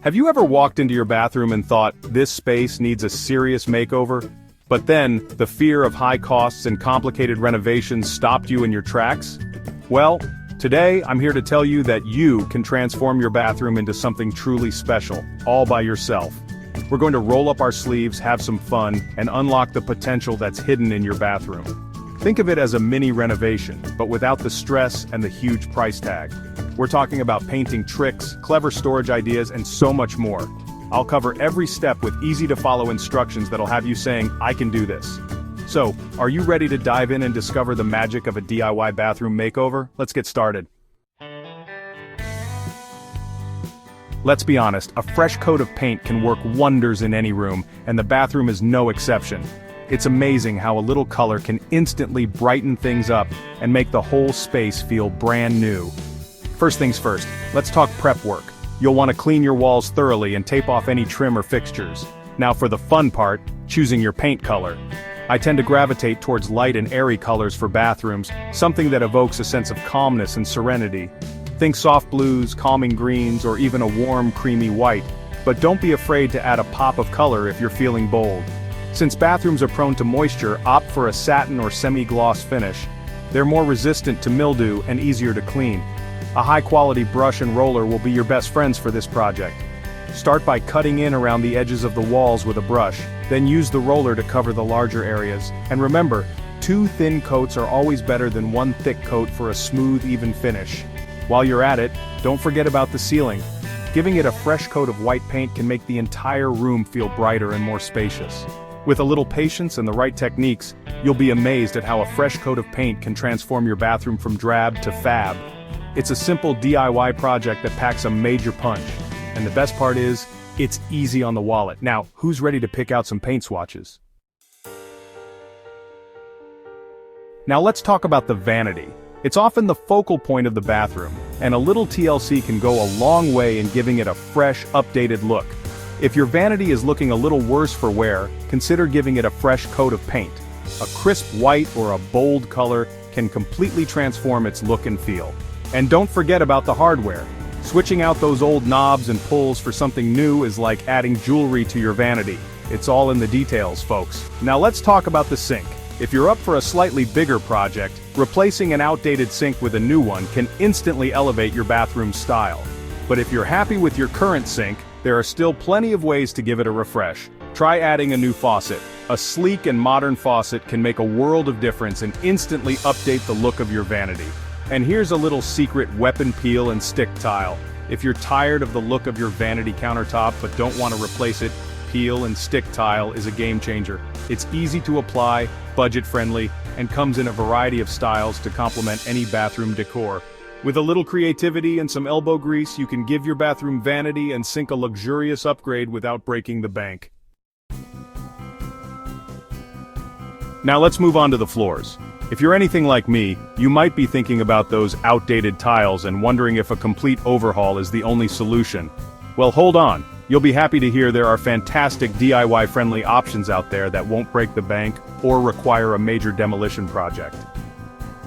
Have you ever walked into your bathroom and thought, this space needs a serious makeover? But then, the fear of high costs and complicated renovations stopped you in your tracks? Well, today I'm here to tell you that you can transform your bathroom into something truly special, all by yourself. We're going to roll up our sleeves, have some fun, and unlock the potential that's hidden in your bathroom. Think of it as a mini renovation, but without the stress and the huge price tag. We're talking about painting tricks, clever storage ideas, and so much more. I'll cover every step with easy-to-follow instructions that'll have you saying, I can do this. So, are you ready to dive in and discover the magic of a DIY bathroom makeover? Let's get started. Let's be honest, a fresh coat of paint can work wonders in any room, and the bathroom is no exception. It's amazing how a little color can instantly brighten things up and make the whole space feel brand new. First things first, let's talk prep work. You'll want to clean your walls thoroughly and tape off any trim or fixtures. Now for the fun part, choosing your paint color. I tend to gravitate towards light and airy colors for bathrooms, something that evokes a sense of calmness and serenity. Think soft blues, calming greens, or even a warm, creamy white. But don't be afraid to add a pop of color if you're feeling bold. Since bathrooms are prone to moisture, opt for a satin or semi-gloss finish. They're more resistant to mildew and easier to clean. A high-quality brush and roller will be your best friends for this project. Start by cutting in around the edges of the walls with a brush, then use the roller to cover the larger areas. And remember, 2 thin coats are always better than 1 thick coat for a smooth, even finish. While you're at it, don't forget about the ceiling. Giving it a fresh coat of white paint can make the entire room feel brighter and more spacious. With a little patience and the right techniques, you'll be amazed at how a fresh coat of paint can transform your bathroom from drab to fab. It's a simple DIY project that packs a major punch. And the best part is, it's easy on the wallet. Now, who's ready to pick out some paint swatches? Now let's talk about the vanity. It's often the focal point of the bathroom, and a little TLC can go a long way in giving it a fresh, updated look. If your vanity is looking a little worse for wear, consider giving it a fresh coat of paint. A crisp white or a bold color can completely transform its look and feel. And don't forget about the hardware. Switching out those old knobs and pulls for something new is like adding jewelry to your vanity. It's all in the details, folks. Now let's talk about the sink. If you're up for a slightly bigger project, replacing an outdated sink with a new one can instantly elevate your bathroom style. But if you're happy with your current sink, there are still plenty of ways to give it a refresh. Try adding a new faucet. A sleek and modern faucet can make a world of difference and instantly update the look of your vanity. And here's a little secret weapon: peel and stick tile. If you're tired of the look of your vanity countertop but don't want to replace it, peel and stick tile is a game changer. It's easy to apply, budget-friendly, and comes in a variety of styles to complement any bathroom decor. With a little creativity and some elbow grease, you can give your bathroom vanity and sink a luxurious upgrade without breaking the bank. Now let's move on to the floors. If you're anything like me, you might be thinking about those outdated tiles and wondering if a complete overhaul is the only solution. Well, hold on. You'll be happy to hear there are fantastic DIY-friendly options out there that won't break the bank or require a major demolition project.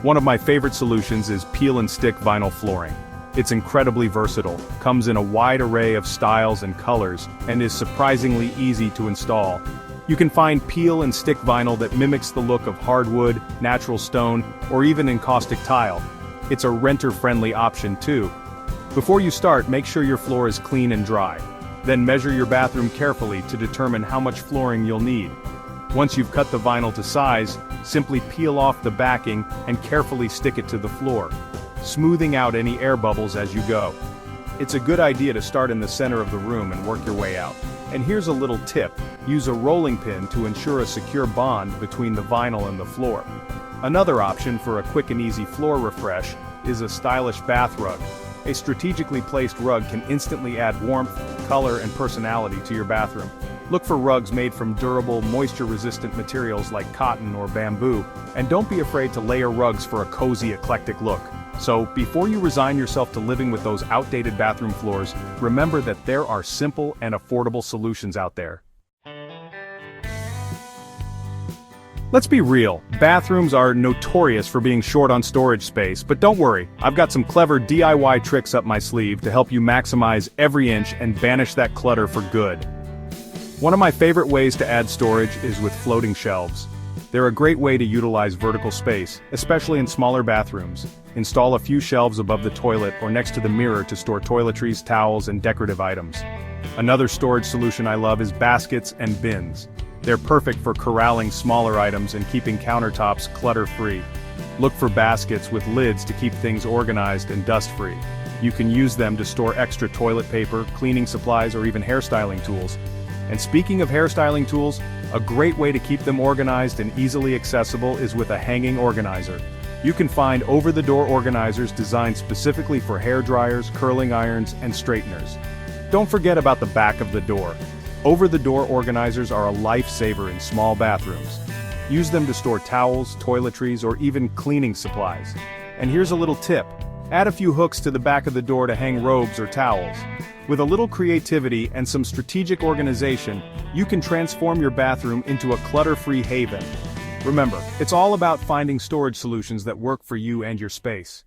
One of my favorite solutions is peel and stick vinyl flooring. It's incredibly versatile, comes in a wide array of styles and colors, and is surprisingly easy to install. You can find peel and stick vinyl that mimics the look of hardwood, natural stone, or even encaustic tile. It's a renter-friendly option too. Before you start, make sure your floor is clean and dry. Then measure your bathroom carefully to determine how much flooring you'll need. Once you've cut the vinyl to size, simply peel off the backing and carefully stick it to the floor, smoothing out any air bubbles as you go. It's a good idea to start in the center of the room and work your way out. And here's a little tip: use a rolling pin to ensure a secure bond between the vinyl and the floor. Another option for a quick and easy floor refresh is a stylish bath rug. A strategically placed rug can instantly add warmth, color, and personality to your bathroom. Look for rugs made from durable, moisture-resistant materials like cotton or bamboo, and don't be afraid to layer rugs for a cozy, eclectic look. So, before you resign yourself to living with those outdated bathroom floors, remember that there are simple and affordable solutions out there. Let's be real, bathrooms are notorious for being short on storage space, but don't worry, I've got some clever DIY tricks up my sleeve to help you maximize every inch and banish that clutter for good. One of my favorite ways to add storage is with floating shelves. They're a great way to utilize vertical space, especially in smaller bathrooms. Install a few shelves above the toilet or next to the mirror to store toiletries, towels, and decorative items. Another storage solution I love is baskets and bins. They're perfect for corralling smaller items and keeping countertops clutter-free. Look for baskets with lids to keep things organized and dust-free. You can use them to store extra toilet paper, cleaning supplies, or even hairstyling tools. And speaking of hairstyling tools, a great way to keep them organized and easily accessible is with a hanging organizer. You can find over-the-door organizers designed specifically for hair dryers, curling irons, and straighteners. Don't forget about the back of the door. Over-the-door organizers are a lifesaver in small bathrooms. Use them to store towels, toiletries, or even cleaning supplies. And here's a little tip. Add a few hooks to the back of the door to hang robes or towels. With a little creativity and some strategic organization, you can transform your bathroom into a clutter-free haven. Remember, it's all about finding storage solutions that work for you and your space.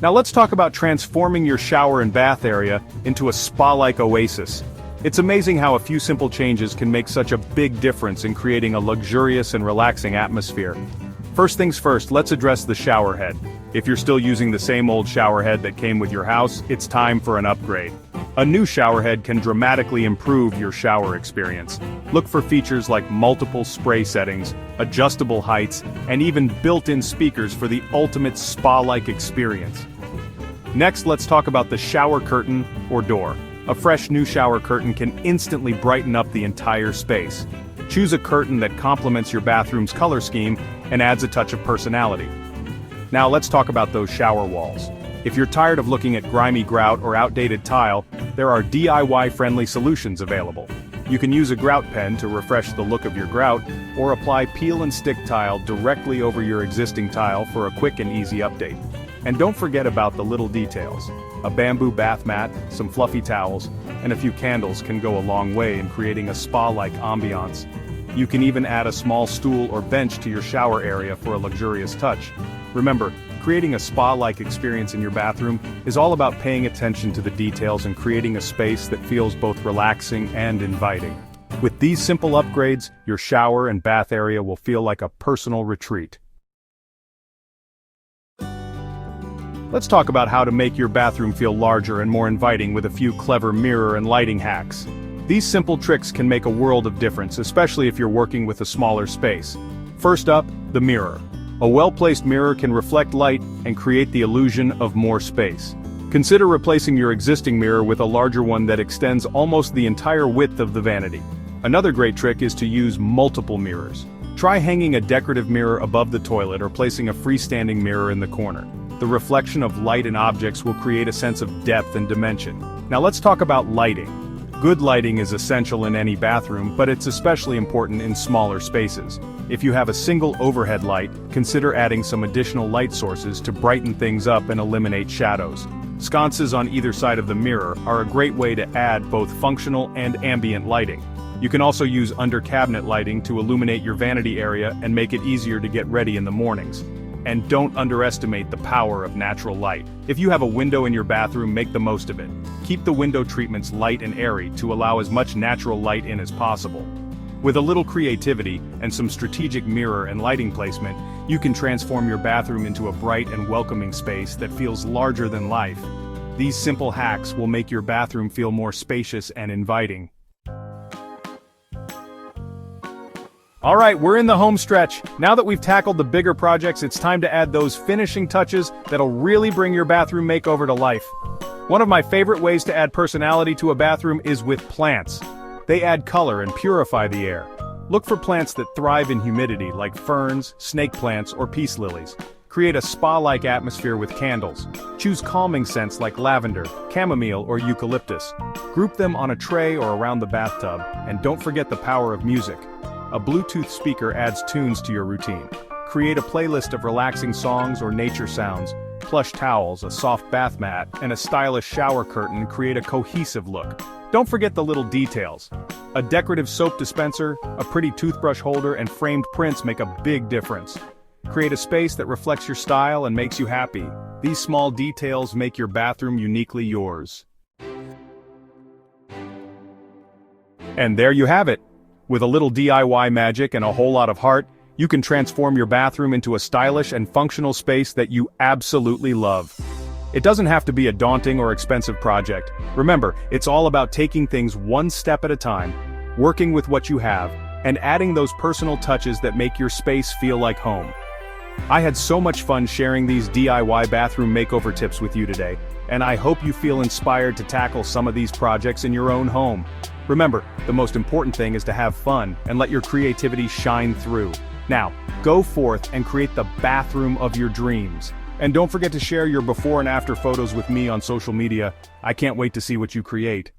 Now let's talk about transforming your shower and bath area into a spa-like oasis. It's amazing how a few simple changes can make such a big difference in creating a luxurious and relaxing atmosphere. First things first, let's address the shower head. If you're still using the same old shower head that came with your house, it's time for an upgrade. A new shower head can dramatically improve your shower experience. Look for features like multiple spray settings, adjustable heights, and even built-in speakers for the ultimate spa-like experience. Next, let's talk about the shower curtain or door. A fresh new shower curtain can instantly brighten up the entire space. Choose a curtain that complements your bathroom's color scheme and adds a touch of personality. Now let's talk about those shower walls. If you're tired of looking at grimy grout or outdated tile, there are DIY-friendly solutions available. You can use a grout pen to refresh the look of your grout, or apply peel and stick tile directly over your existing tile for a quick and easy update. And don't forget about the little details. A bamboo bath mat, some fluffy towels, and a few candles can go a long way in creating a spa-like ambiance. You can even add a small stool or bench to your shower area for a luxurious touch. Remember, creating a spa-like experience in your bathroom is all about paying attention to the details and creating a space that feels both relaxing and inviting. With these simple upgrades, your shower and bath area will feel like a personal retreat. Let's talk about how to make your bathroom feel larger and more inviting with a few clever mirror and lighting hacks. These simple tricks can make a world of difference, especially if you're working with a smaller space. First up, the mirror. A well-placed mirror can reflect light and create the illusion of more space. Consider replacing your existing mirror with a larger one that extends almost the entire width of the vanity. Another great trick is to use multiple mirrors. Try hanging a decorative mirror above the toilet or placing a freestanding mirror in the corner. The reflection of light and objects will create a sense of depth and dimension. Now let's talk about lighting. Good lighting is essential in any bathroom, but it's especially important in smaller spaces. If you have a single overhead light, consider adding some additional light sources to brighten things up and eliminate shadows. Sconces on either side of the mirror are a great way to add both functional and ambient lighting. You can also use under-cabinet lighting to illuminate your vanity area and make it easier to get ready in the mornings. And don't underestimate the power of natural light. If you have a window in your bathroom, make the most of it. Keep the window treatments light and airy to allow as much natural light in as possible. With a little creativity and some strategic mirror and lighting placement, you can transform your bathroom into a bright and welcoming space that feels larger than life. These simple hacks will make your bathroom feel more spacious and inviting. Alright, we're in the home stretch. Now that we've tackled the bigger projects, it's time to add those finishing touches that'll really bring your bathroom makeover to life. One of my favorite ways to add personality to a bathroom is with plants. They add color and purify the air. Look for plants that thrive in humidity, like ferns, snake plants, or peace lilies. Create a spa-like atmosphere with candles. Choose calming scents like lavender, chamomile, or eucalyptus. Group them on a tray or around the bathtub, and don't forget the power of music. A Bluetooth speaker adds tunes to your routine. Create a playlist of relaxing songs or nature sounds plush towels, a soft bath mat, and a stylish shower curtain create a cohesive look. Don't forget the little details. A decorative soap dispenser, a pretty toothbrush holder, and framed prints make a big difference. Create a space that reflects your style and makes you happy. These small details make your bathroom uniquely yours. And there you have it. With a little DIY magic and a whole lot of heart, you can transform your bathroom into a stylish and functional space that you absolutely love. It doesn't have to be a daunting or expensive project. Remember, it's all about taking things one step at a time, working with what you have, and adding those personal touches that make your space feel like home. I had so much fun sharing these DIY bathroom makeover tips with you today, and I hope you feel inspired to tackle some of these projects in your own home. Remember, the most important thing is to have fun and let your creativity shine through. Now, go forth and create the bathroom of your dreams. And don't forget to share your before and after photos with me on social media. I can't wait to see what you create.